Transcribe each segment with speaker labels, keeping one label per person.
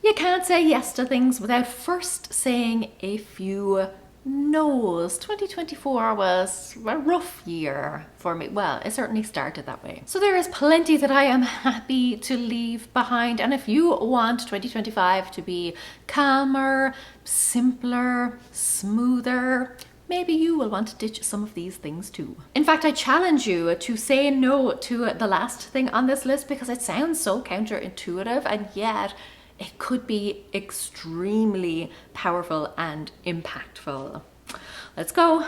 Speaker 1: You can't say yes to things without first saying a few no's. 2024 was a rough year for me. Well, it certainly started that way. So there is plenty that I am happy to leave behind. And if you want 2025 to be calmer, simpler, smoother, maybe you will want to ditch some of these things too. In fact, I challenge you to say no to the last thing on this list because it sounds so counterintuitive, and yet it could be extremely powerful and impactful. Let's go.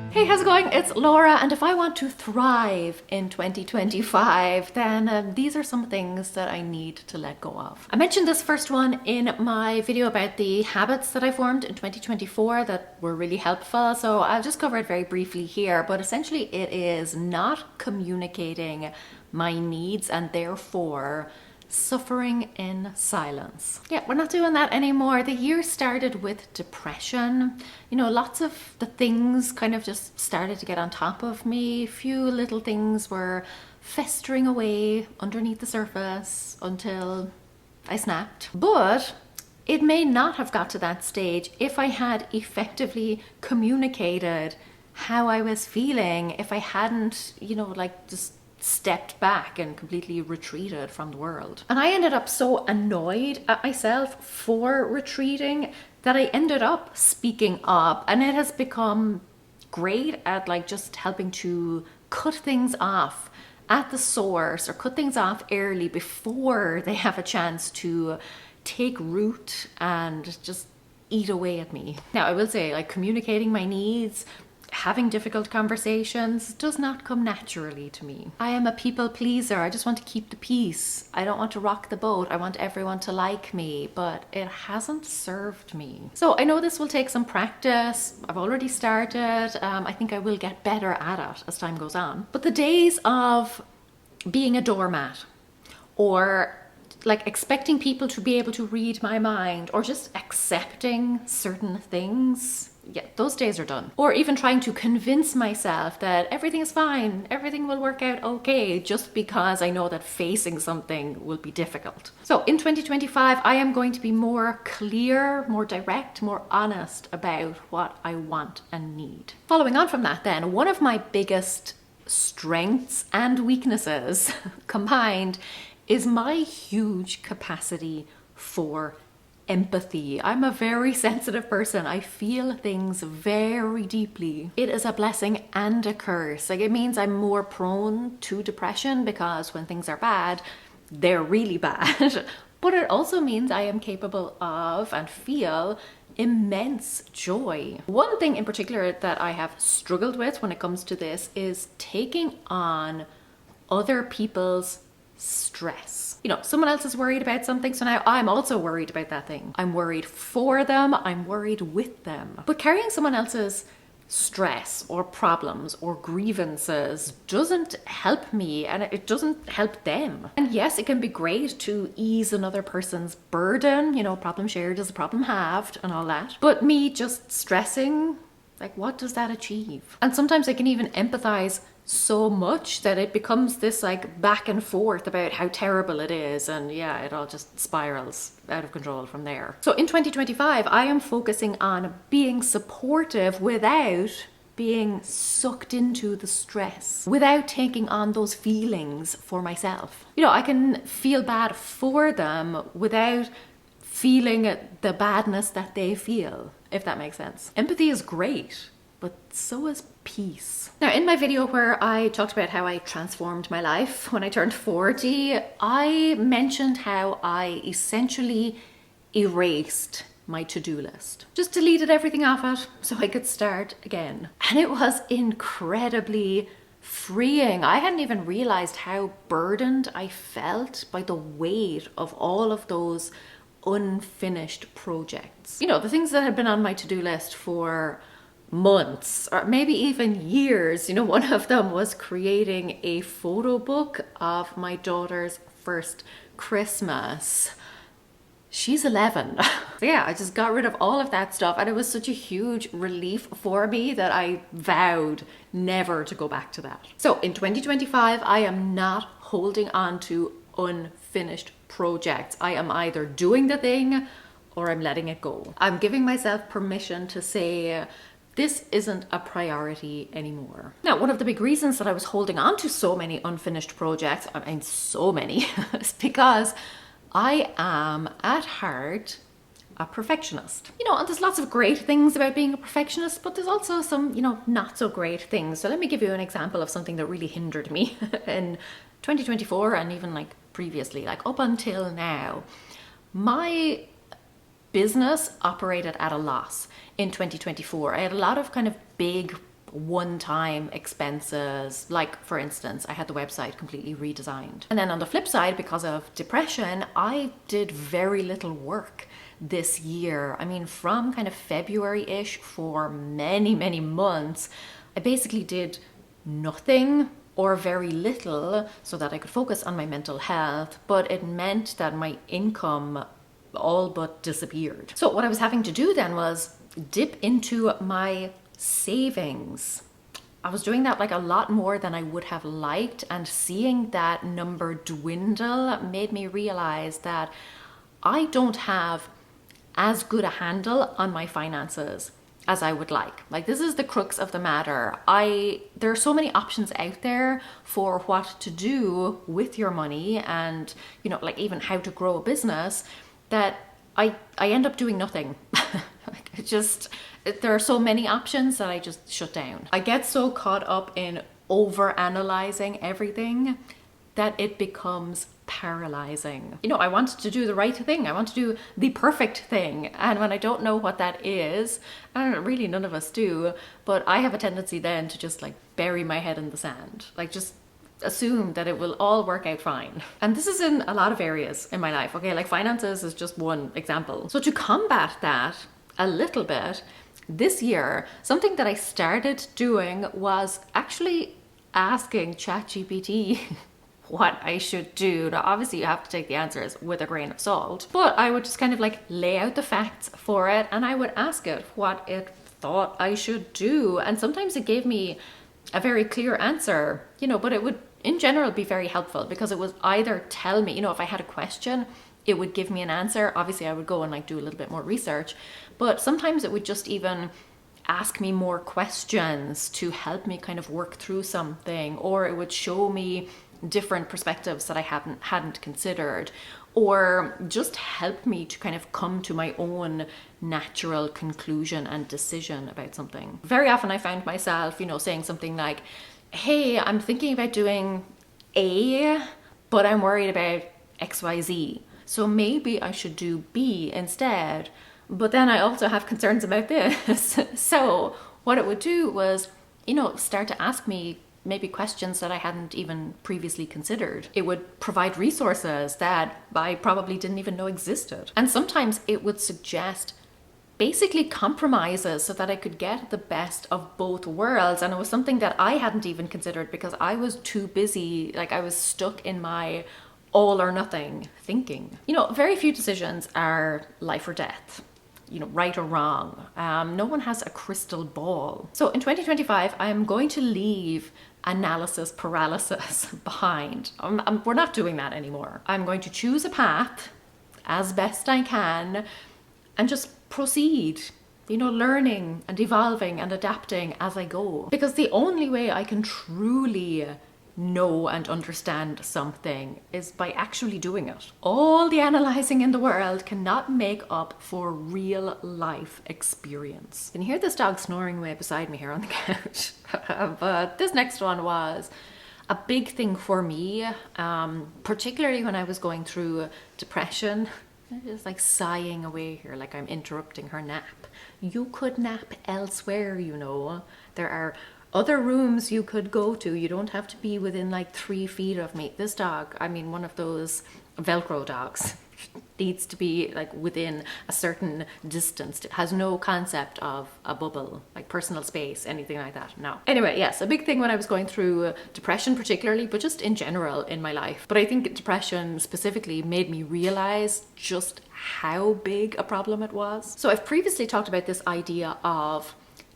Speaker 1: Hey, how's it going? It's Laura, and if I want to thrive in 2025, then these are some things that I need to let go of. I mentioned this first one in my video about the habits that I formed in 2024 that were really helpful, so I'll just cover it very briefly here, but essentially it is not communicating my needs and therefore suffering in silence. Yeah, we're not doing that anymore. The year started with depression. You know, lots of the things kind of just started to get on top of me. Few little things were festering away underneath the surface until I snapped. But it may not have got to that stage if I had effectively communicated how I was feeling, if I hadn't, just stepped back and completely retreated from the world. And I ended up so annoyed at myself for retreating that I ended up speaking up, and it has become great at just helping to cut things off at the source, or cut things off early before they have a chance to take root and just eat away at me. Now, I will say, communicating my needs, having difficult conversations does not come naturally to me. I am a people pleaser. I just want to keep the peace. I don't want to rock the boat. I want everyone to like me, but it hasn't served me. So I know this will take some practice. I've already started. I think I will get better at it as time goes on. But the days of being a doormat, or expecting people to be able to read my mind, or just accepting certain things, yeah, those days are done. Or even trying to convince myself that everything is fine, everything will work out okay, just because I know that facing something will be difficult. So in 2025, I am going to be more clear, more direct, more honest about what I want and need. Following on from that then, one of my biggest strengths and weaknesses combined is my huge capacity for empathy. I'm a very sensitive person. I feel things very deeply. It is a blessing and a curse. It means I'm more prone to depression because when things are bad, they're really bad. But it also means I am capable of and feel immense joy. One thing in particular that I have struggled with when it comes to this is taking on other people's stress. Someone else is worried about something, so now I'm also worried about that thing. I'm worried for them, I'm worried with them. But carrying someone else's stress or problems or grievances doesn't help me, and it doesn't help them. And yes, it can be great to ease another person's burden, problem shared is a problem halved and all that. But me just stressing, what does that achieve? And sometimes I can even empathize so much that it becomes this back and forth about how terrible it is, and yeah, it all just spirals out of control from there. So in 2025, I am focusing on being supportive without being sucked into the stress, without taking on those feelings for myself. I can feel bad for them without feeling the badness that they feel, if that makes sense. Empathy is great, but so is peace. Now, in my video where I talked about how I transformed my life when I turned 40, I mentioned how I essentially erased my to-do list. Just deleted everything off it so I could start again. And it was incredibly freeing. I hadn't even realized how burdened I felt by the weight of all of those unfinished projects. The things that had been on my to-do list for months or maybe even years. One of them was creating a photo book of my daughter's first Christmas. She's 11. So yeah, I just got rid of all of that stuff, and it was such a huge relief for me that I vowed never to go back to that. So in 2025, I am not holding on to unfinished unfinished projects. I am either doing the thing or I'm letting it go. I'm giving myself permission to say, this isn't a priority anymore. Now, one of the big reasons that I was holding on to so many unfinished projects, I mean, so many, is because I am at heart a perfectionist. You know, and there's lots of great things about being a perfectionist, but there's also some, you know, not so great things. So let me give you an example of something that really hindered me in 2024 and even like previously, like up until now. My business operated at a loss in 2024. I had a lot of kind of big one-time expenses, like for instance, I had the website completely redesigned. And then on the flip side, because of depression, I did very little work this year. I mean, from kind of February-ish for many, many months, I basically did nothing or very little so that I could focus on my mental health, but it meant that my income all but disappeared. So what I was having to do then was dip into my savings. I was doing that like a lot more than I would have liked, and seeing that number dwindle made me realize that I don't have as good a handle on my finances as I would like. Like, this is the crux of the matter. There are so many options out there for what to do with your money, and you know, like even how to grow a business, that I end up doing nothing. There are so many options that I just shut down. I get so caught up in over analyzing everything that it becomes paralyzing. You know, I want to do the right thing. I want to do the perfect thing. And when I don't know what that is, and really none of us do, but I have a tendency then to just like bury my head in the sand. Like, just assume that it will all work out fine. And this is in a lot of areas in my life. Okay, like finances is just one example. So to combat that a little bit, this year, something that I started doing was actually asking ChatGPT what I should do. Now, obviously you have to take the answers with a grain of salt, but I would just kind of like lay out the facts for it, and I would ask it what it thought I should do. And sometimes it gave me a very clear answer, you know, but it would in general be very helpful because it was either tell me, you know, if I had a question, it would give me an answer. Obviously I would go and like do a little bit more research, but sometimes it would just even ask me more questions to help me kind of work through something, or it would show me different perspectives that I hadn't considered, or just help me to kind of come to my own natural conclusion and decision about something. Very often I found myself, you know, saying something like, hey, I'm thinking about doing A, but I'm worried about XYZ. So maybe I should do B instead. But then I also have concerns about this. So what it would do was, you know, start to ask me maybe questions that I hadn't even previously considered. It would provide resources that I probably didn't even know existed. And sometimes it would suggest basically compromises so that I could get the best of both worlds. And it was something that I hadn't even considered because I was too busy, like I was stuck in my all or nothing thinking. You know, very few decisions are life or death, you know, right or wrong. No one has a crystal ball. So in 2025, I'm going to leave analysis paralysis behind. We're not doing that anymore. I'm going to choose a path as best I can and just proceed, you know, learning and evolving and adapting as I go. Because the only way I can truly know and understand something is by actually doing it. All the analyzing in the world cannot make up for real life experience. You can hear this dog snoring away beside me here on the couch. But this next one was a big thing for me, particularly when I was going through depression. I'm just like sighing away here, like I'm interrupting her nap. You could nap elsewhere, you know. There are other rooms you could go to. You don't have to be within like 3 feet of me. This dog, I mean, one of those Velcro dogs, needs to be like within a certain distance. It has no concept of a bubble, like personal space, anything like that. No. Anyway, yes, a big thing when I was going through depression particularly, but just in general in my life. But I think depression specifically made me realize just how big a problem it was. So I've previously talked about this idea of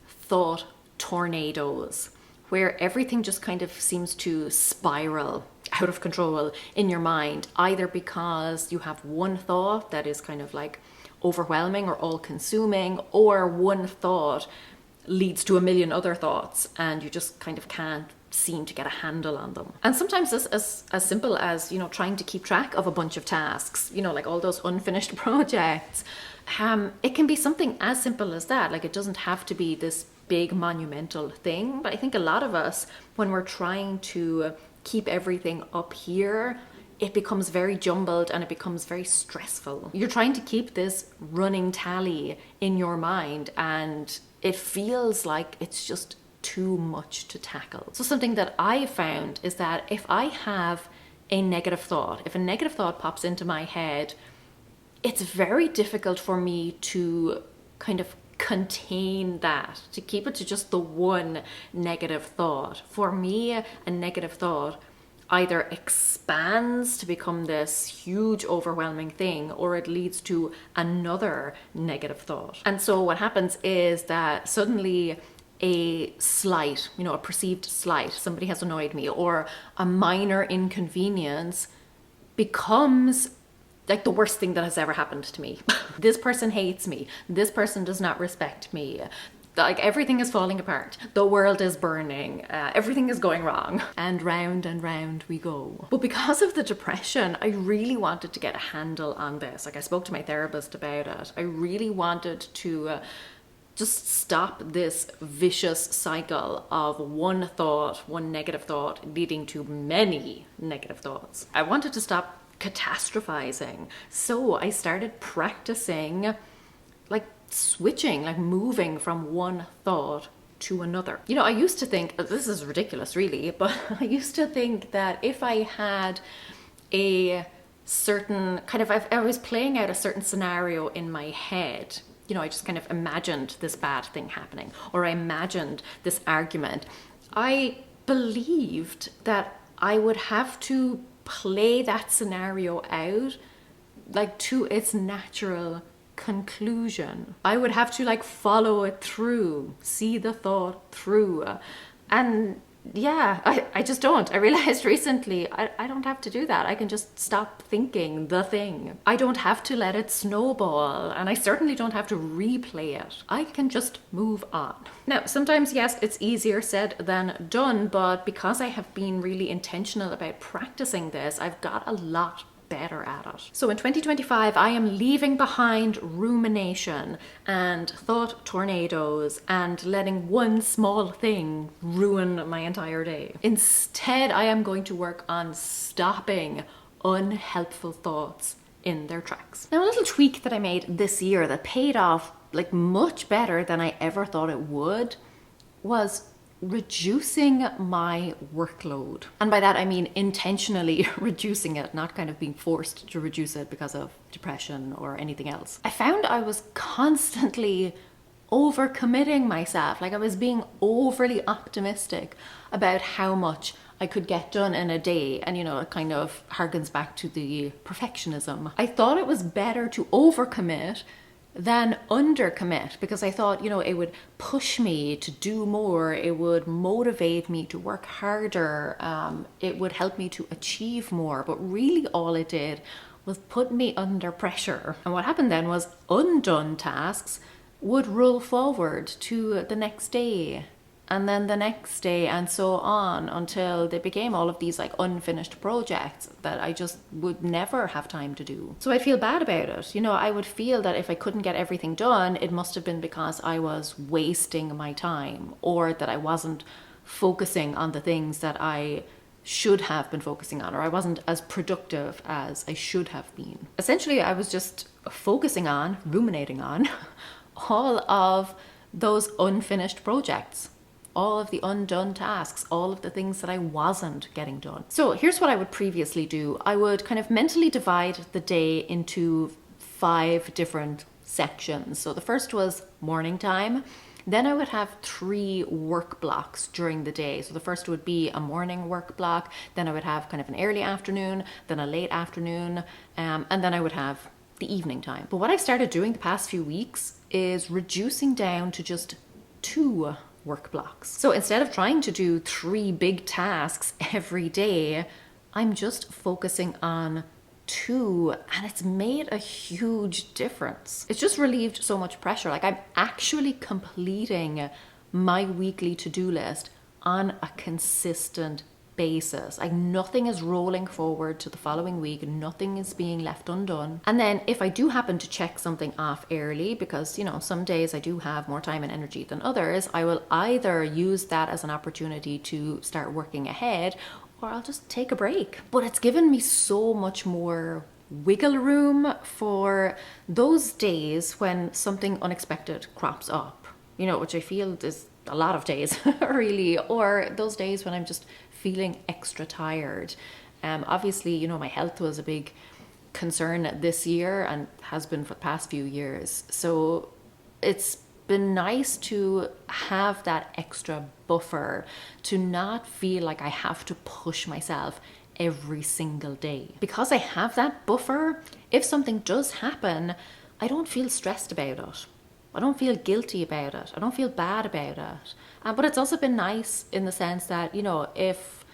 Speaker 1: thought tornadoes, where everything just kind of seems to spiral out of control in your mind, either because you have one thought that is kind of like overwhelming or all consuming, or one thought leads to a million other thoughts and you just kind of can't seem to get a handle on them. And sometimes this is as simple as, you know, trying to keep track of a bunch of tasks, you know, like all those unfinished projects. It can be something as simple as that. Like, it doesn't have to be this big monumental thing, but I think a lot of us, when we're trying to keep everything up here, it becomes very jumbled and it becomes very stressful. You're trying to keep this running tally in your mind and it feels like it's just too much to tackle. So something that I found is that if I have a negative thought, if a negative thought pops into my head, it's very difficult for me to kind of contain that, to keep it to just the one negative thought. For me, a negative thought either expands to become this huge overwhelming thing, or it leads to another negative thought. And so what happens is that suddenly a slight, you know, a perceived slight, somebody has annoyed me, or a minor inconvenience becomes like the worst thing that has ever happened to me. This person hates me. This person does not respect me. Like, everything is falling apart. The world is burning. Everything is going wrong. And round we go. But because of the depression, I really wanted to get a handle on this. Like, I spoke to my therapist about it. I really wanted to just stop this vicious cycle of one thought, one negative thought, leading to many negative thoughts. I wanted to stop catastrophizing. So I started practicing like switching, like moving from one thought to another. You know, I used to think, this is ridiculous really, but I used to think that if I had a certain kind of, I was playing out a certain scenario in my head, you know, I just kind of imagined this bad thing happening, or I imagined this argument. I believed that I would have to play that scenario out like to its natural conclusion. I would have to like follow it through, see the thought through. And yeah, I just don't. I realized recently I don't have to do that. I can just stop thinking the thing. I don't have to let it snowball, and I certainly don't have to replay it. I can just move on. Now, sometimes, yes, it's easier said than done, but because I have been really intentional about practicing this, I've got a lot better at it. So in 2025, I am leaving behind rumination and thought tornadoes and letting one small thing ruin my entire day. Instead, I am going to work on stopping unhelpful thoughts in their tracks. Now, a little tweak that I made this year that paid off like much better than I ever thought it would was reducing my workload. And by that I mean intentionally reducing it, not kind of being forced to reduce it because of depression or anything else. I found I was constantly overcommitting myself. Like, I was being overly optimistic about how much I could get done in a day. And, you know, it kind of harkens back to the perfectionism. I thought it was better to overcommit than undercommit, because I thought, you know, it would push me to do more, it would motivate me to work harder, it would help me to achieve more. But really all it did was put me under pressure. And what happened then was undone tasks would roll forward to the next day, and then the next day, and so on, until they became all of these like unfinished projects that I just would never have time to do. So I'd feel bad about it. You know, I would feel that if I couldn't get everything done, it must have been because I was wasting my time, or that I wasn't focusing on the things that I should have been focusing on, or I wasn't as productive as I should have been. Essentially, I was just focusing on, ruminating on all of those unfinished projects, all of the undone tasks, all of the things that I wasn't getting done. So here's what I would previously do. I would kind of mentally divide the day into 5 different sections. So the first was morning time. Then I would have 3 work blocks during the day. So the first would be a morning work block. Then I would have kind of an early afternoon, then a late afternoon, and then I would have the evening time. But what I've started doing the past few weeks is reducing down to just 2 work blocks. So instead of trying to do 3 big tasks every day, I'm just focusing on 2, and it's made a huge difference. It's just relieved so much pressure. Like, I'm actually completing my weekly to-do list on a consistent basis. Like, nothing is rolling forward to the following week, nothing is being left undone. And then if I do happen to check something off early, because some days I do have more time and energy than others, I will either use that as an opportunity to start working ahead, or I'll just take a break. But it's given me so much more wiggle room for those days when something unexpected crops up, which I feel is a lot of days really, or those days when I'm just feeling extra tired. Obviously, my health was a big concern this year and has been for the past few years. So it's been nice to have that extra buffer, to not feel like I have to push myself every single day. Because I have that buffer, if something does happen, I don't feel stressed about it. I don't feel guilty about it. I don't feel bad about it. But it's also been nice in the sense that, if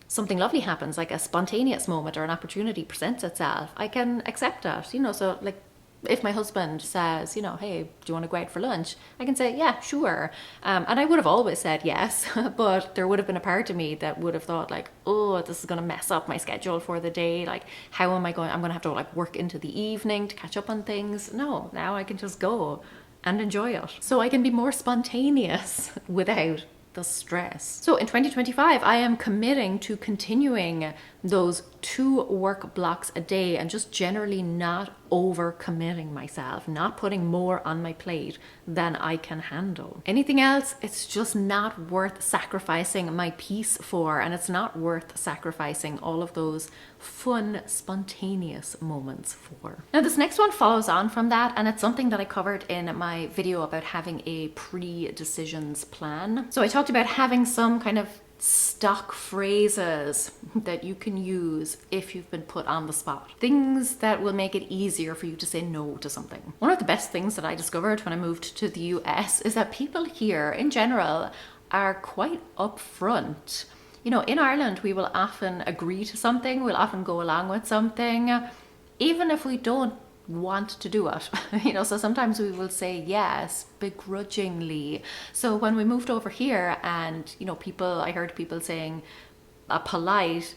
Speaker 1: something lovely happens, like a spontaneous moment or an opportunity presents itself, I can accept it. So like, if my husband says, hey, do you want to go out for lunch? I can say, yeah, sure. And I would have always said yes, but there would have been a part of me that would have thought like, oh, this is going to mess up my schedule for the day. Like, how am I going? I'm going to have to like work into the evening to catch up on things. No, now I can just go and enjoy it. So I can be more spontaneous without the stress. So in 2025, I am committing to continuing those 2 work blocks a day and just generally not over-committing myself, not putting more on my plate than I can handle. Anything else, it's just not worth sacrificing my peace for, and it's not worth sacrificing all of those fun, spontaneous moments for. Now, this next one follows on from that, and it's something that I covered in my video about having a pre-decisions plan. So I talked about having some kind of stock phrases that you can use if you've been put on the spot. Things that will make it easier for you to say no to something. One of the best things that I discovered when I moved to the US is that people here in general are quite upfront. In Ireland, we will often agree to something, we'll often go along with something, even if we don't want to do it. So sometimes we will say yes begrudgingly. So when we moved over here and I heard people saying a polite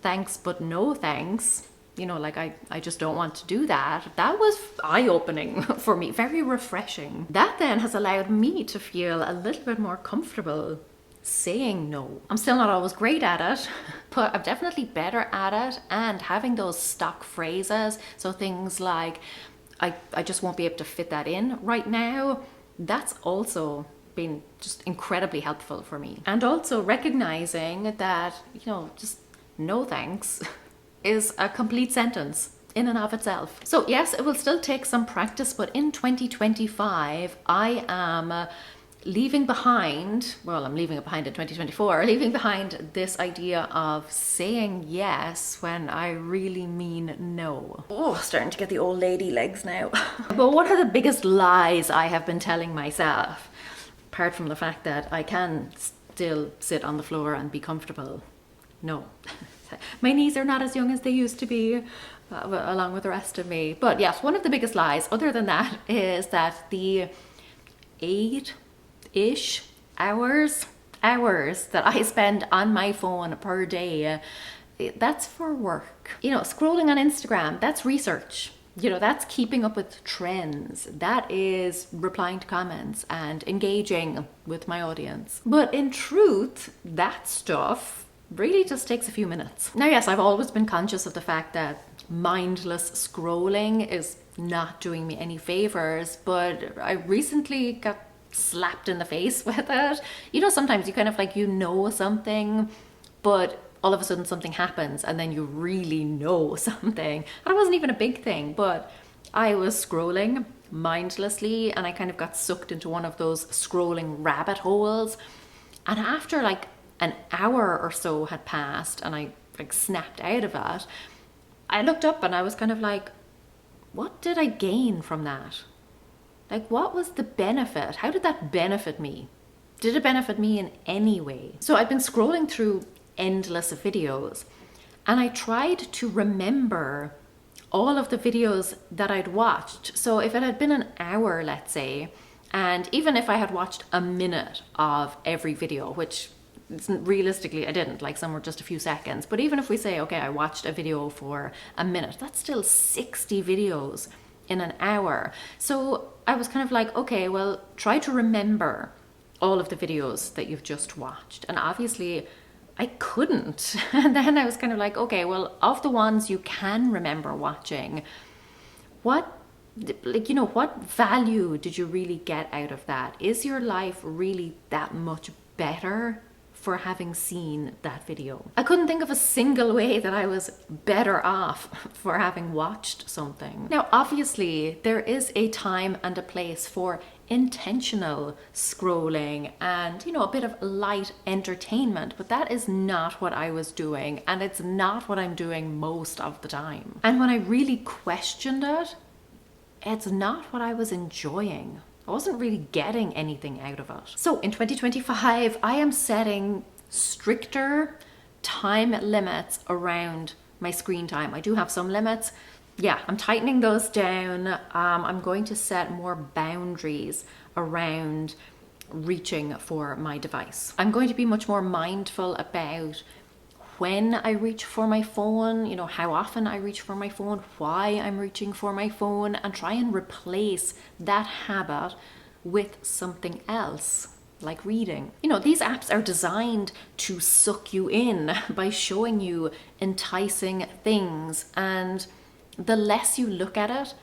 Speaker 1: thanks but no thanks, like I just don't want to do that. That was eye-opening for me, very refreshing. That then has allowed me to feel a little bit more comfortable saying no. I'm still not always great at it, but I'm definitely better at it, and having those stock phrases, so things like I just won't be able to fit that in right now, that's also been just incredibly helpful for me. And also recognizing that just no thanks is a complete sentence in and of itself. So yes, it will still take some practice, but in 2025 I am leaving behind, I'm leaving it behind in 2024, leaving behind this idea of saying yes when I really mean no. Oh, starting to get the old lady legs now. But what are the biggest lies I have been telling myself? Apart from the fact that I can still sit on the floor and be comfortable. No. My knees are not as young as they used to be, along with the rest of me. But yes, one of the biggest lies, other than that, is that the 8-ish hours that I spend on my phone per day, that's for work. Scrolling on Instagram, that's research. That's keeping up with trends. That is replying to comments and engaging with my audience. But in truth, that stuff really just takes a few minutes. Now, yes, I've always been conscious of the fact that mindless scrolling is not doing me any favors, but I recently got slapped in the face with it. Sometimes you kind of something, but all of a sudden something happens and then you really know something. And it wasn't even a big thing, but I was scrolling mindlessly and I kind of got sucked into one of those scrolling rabbit holes. And after an hour or so had passed and I snapped out of it, I looked up and I was kind of like, what did I gain from that? What was the benefit? How did that benefit me? Did it benefit me in any way? So I've been scrolling through endless videos, And I tried to remember all of the videos that I'd watched. So if it had been an hour, let's say, and even if I had watched a minute of every video, which realistically I didn't, like some were just a few seconds, but even if we say, okay, I watched a video for a minute, that's still 60 videos in an hour. So I was kind of like, okay, well, try to remember all of the videos that you've just watched. And obviously I couldn't. And then I was kind of like, okay, well, of the ones you can remember watching, what value did you really get out of that? Is your life really that much better for having seen that video? I couldn't think of a single way that I was better off for having watched something. Now, obviously, there is a time and a place for intentional scrolling and, a bit of light entertainment, but that is not what I was doing, and it's not what I'm doing most of the time. And when I really questioned it, it's not what I was enjoying. I wasn't really getting anything out of it. So in 2025, I am setting stricter time limits around my screen time. I do have some limits. Yeah, I'm tightening those down. I'm going to set more boundaries around reaching for my device. I'm going to be much more mindful about when I reach for my phone, how often I reach for my phone, why I'm reaching for my phone, and try and replace that habit with something else, like reading. These apps are designed to suck you in by showing you enticing things, and the less you look at it,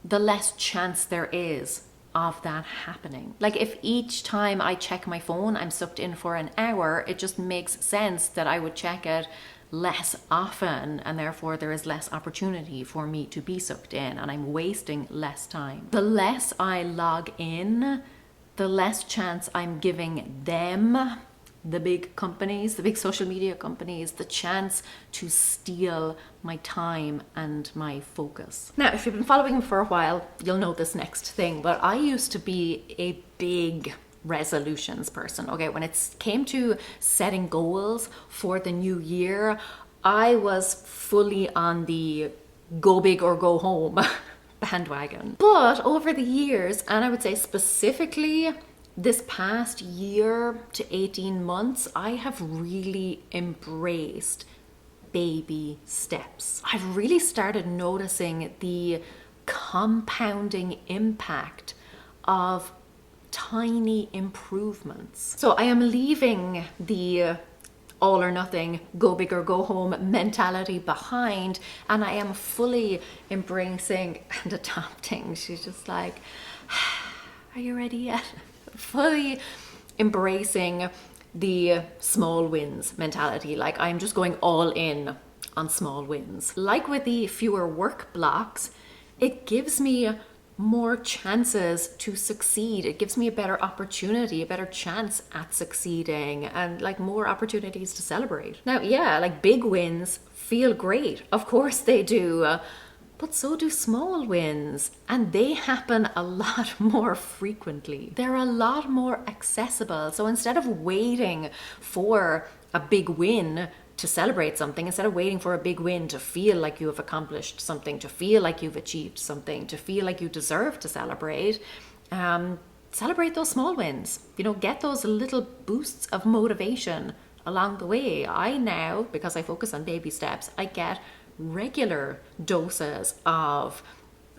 Speaker 1: the less chance there is of that happening. Like if each time I check my phone, I'm sucked in for an hour, it just makes sense that I would check it less often, and therefore there is less opportunity for me to be sucked in, and I'm wasting less time. The less I log in, the less chance I'm giving them, the big companies, the big social media companies, the chance to steal my time and my focus. Now, if you've been following me for a while, you'll know this next thing, but I used to be a big resolutions person. Okay, when it came to setting goals for the new year, I was fully on the go big or go home bandwagon. But over the years, and I would say specifically this past year to 18 months, I have really embraced baby steps. I've really started noticing the compounding impact of tiny improvements. So I am leaving the all or nothing, go big or go home mentality behind, and I am fully embracing and adopting. She's just like, are you ready yet? Fully embracing the small wins mentality. Like I'm just going all in on small wins. Like with the fewer work blocks, it gives me more chances to succeed. It gives me a better opportunity, a better chance at succeeding, and like more opportunities to celebrate. Now, yeah, like big wins feel great. Of course they do. But so do small wins, and they happen a lot more frequently. They're a lot more accessible. So instead of waiting for a big win to celebrate something, instead of waiting for a big win to feel like you have accomplished something, to feel like you've achieved something, to feel like you deserve to celebrate, celebrate those small wins. Get those little boosts of motivation along the way. I now, because I focus on baby steps, I get regular doses of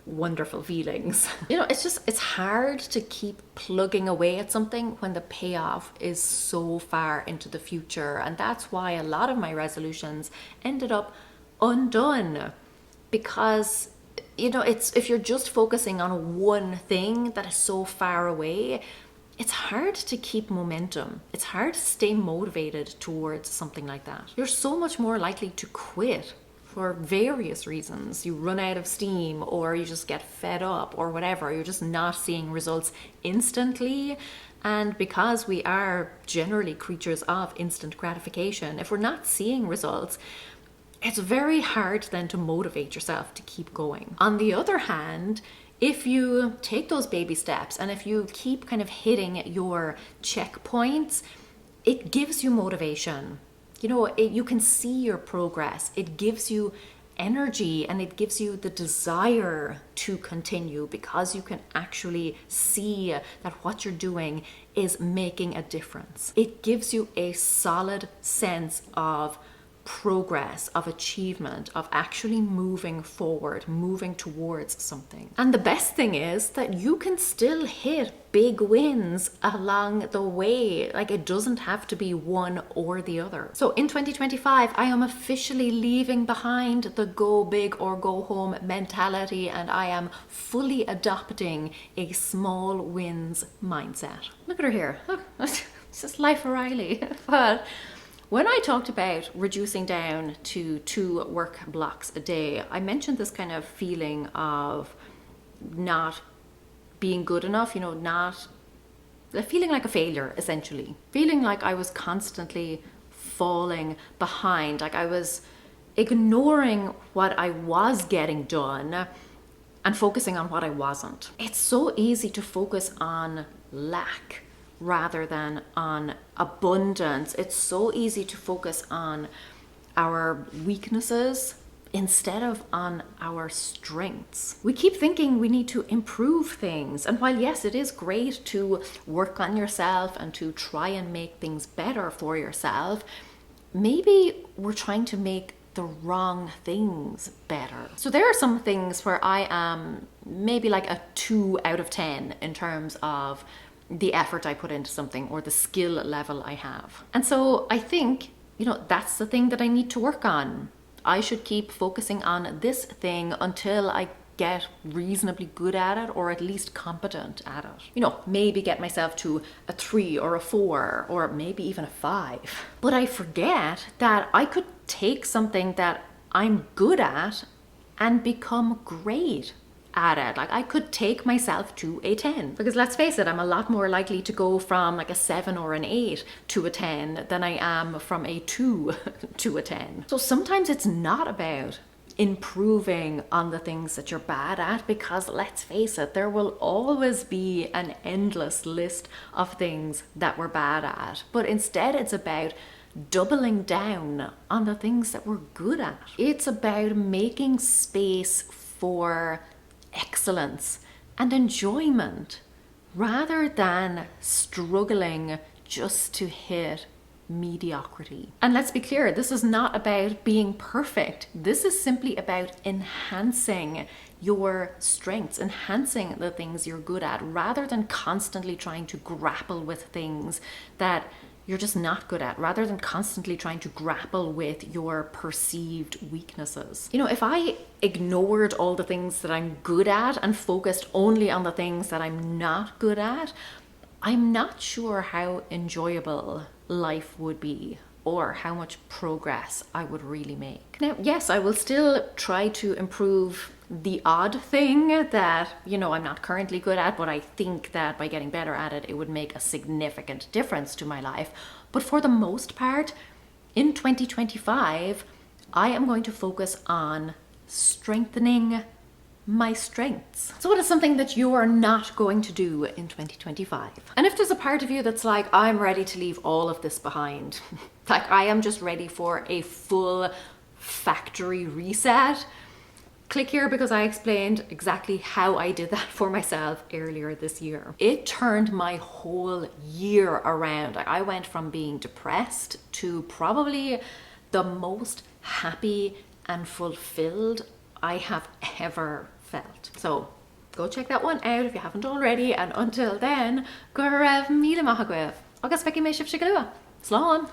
Speaker 1: wonderful feelings. It's hard to keep plugging away at something when the payoff is so far into the future. And that's why a lot of my resolutions ended up undone, because if you're just focusing on one thing that is so far away, it's hard to keep momentum. It's hard to stay motivated towards something like that. You're so much more likely to quit for various reasons. You run out of steam, or you just get fed up, or whatever. You're just not seeing results instantly. And because we are generally creatures of instant gratification, if we're not seeing results, it's very hard then to motivate yourself to keep going. On the other hand, if you take those baby steps and if you keep kind of hitting your checkpoints, it gives you motivation You know, you can see your progress. It gives you energy and it gives you the desire to continue because you can actually see that what you're doing is making a difference. It gives you a solid sense of progress, of achievement, of actually moving forward, moving towards something. And the best thing is that you can still hit big wins along the way. Like, it doesn't have to be one or the other. So in 2025, I am officially leaving behind the go big or go home mentality, and I am fully adopting a small wins mindset. Look at her here. Look, it's just life O'Reilly. But when I talked about reducing down to 2 work blocks a day, I mentioned this kind of feeling of not being good enough, you know, not feeling like a failure, essentially. Feeling like I was constantly falling behind, like I was ignoring what I was getting done and focusing on what I wasn't. It's so easy to focus on lack rather than on abundance. It's so easy to focus on our weaknesses instead of on our strengths. We keep thinking we need to improve things. And while yes, it is great to work on yourself and to try and make things better for yourself, maybe we're trying to make the wrong things better. So there are some things where I am maybe like a 2 out of 10 in terms of the effort I put into something or the skill level I have. And so I think, you know, that's the thing that I need to work on. I should keep focusing on this thing until I get reasonably good at it, or at least competent at it. You know, maybe get myself to a 3 or a 4 or maybe even a 5. But I forget that I could take something that I'm good at and become great at it. Like, I could take myself to a 10, because let's face it, I'm a lot more likely to go from like a 7 or an 8 to a 10 than I am from a 2 to a 10. So sometimes it's not about improving on the things that you're bad at, because let's face it, there will always be an endless list of things that we're bad at. But instead, it's about doubling down on the things that we're good at. It's about making space for excellence and enjoyment rather than struggling just to hit mediocrity. And let's be clear, this is not about being perfect. This is simply about enhancing your strengths, enhancing the things you're good at, rather than constantly trying to grapple with things that you're just not good at, rather than constantly trying to grapple with your perceived weaknesses. You know, if I ignored all the things that I'm good at and focused only on the things that I'm not good at, I'm not sure how enjoyable life would be or how much progress I would really make. Now, yes, I will still try to improve the odd thing that, you know, I'm not currently good at, but I think that by getting better at it, it would make a significant difference to my life. But for the most part, in 2025, I am going to focus on strengthening my strengths. So what is something that you are not going to do in 2025? And if there's a part of you that's like, I'm ready to leave all of this behind, like I am just ready for a full factory reset, click here, because I explained exactly how I did that for myself earlier this year. It turned my whole year around. Like, I went from being depressed to probably the most happy and fulfilled I have ever felt. So go check that one out if you haven't already, and until then, go raibh míle maith agaibh. Agus feici mé sibh sigalua. Slán.